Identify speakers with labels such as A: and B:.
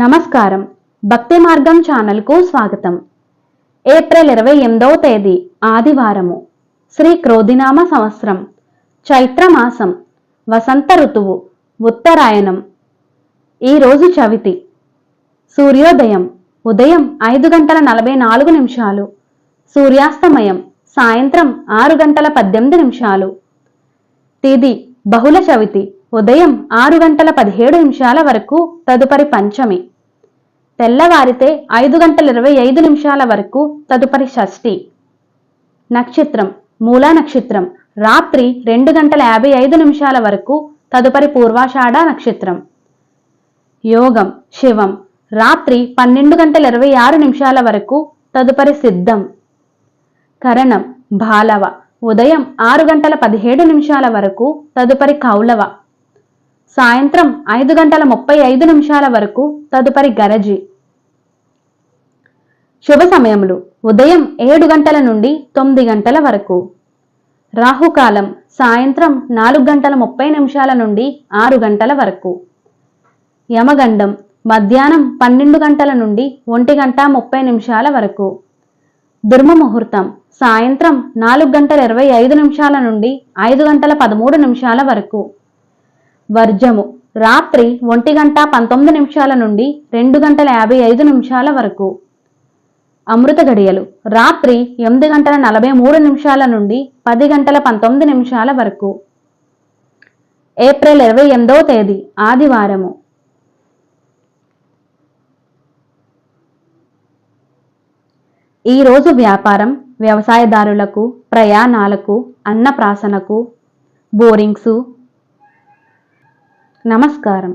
A: నమస్కారం. భక్తి మార్గం ఛానల్కు స్వాగతం. ఏప్రిల్ 28వ తేదీ ఆదివారము. శ్రీ క్రోధినామ సంవత్సరం, చైత్రమాసం, వసంత ఋతువు, ఉత్తరాయణం. ఈరోజు చవితి. సూర్యోదయం ఉదయం 5:44, సూర్యాస్తమయం సాయంత్రం 6:18. తిథి బహుళ చవితి ఉదయం 6:17 వరకు, తదుపరి పంచమి. తెల్లవారితే 5:25 వరకు, తదుపరి షష్ఠి. నక్షత్రం మూలా నక్షత్రం రాత్రి 2:55 వరకు, తదుపరి పూర్వాషాఢ నక్షత్రం. యోగం శివం రాత్రి 12:26 వరకు, తదుపరి సిద్ధం. కరణం బాలవ ఉదయం 6:17 వరకు, తదుపరి కౌలవ. సాయంత్రం 5:35 వరకు, తదుపరి గరజి. శుభ సమయములు ఉదయం 7 నుండి 9 వరకు. రాహుకాలం సాయంత్రం 4:30 నుండి 6 వరకు. యమగండం మధ్యాహ్నం 12 నుండి 1:30 వరకు. దుర్మ ముహూర్తం సాయంత్రం 4:25 నుండి 5:13 వరకు. వర్జము రాత్రి 1:19 నుండి 2:55 వరకు. అమృత గడియలు రాత్రి 8:43 నుండి 10:19 వరకు. ఏప్రిల్ 28వ తేదీ ఆదివారము. ఈరోజు వ్యాపారం, వ్యవసాయదారులకు, ప్రయాణాలకు, అన్నప్రాసనకు, బోరింగ్సు. నమస్కారం.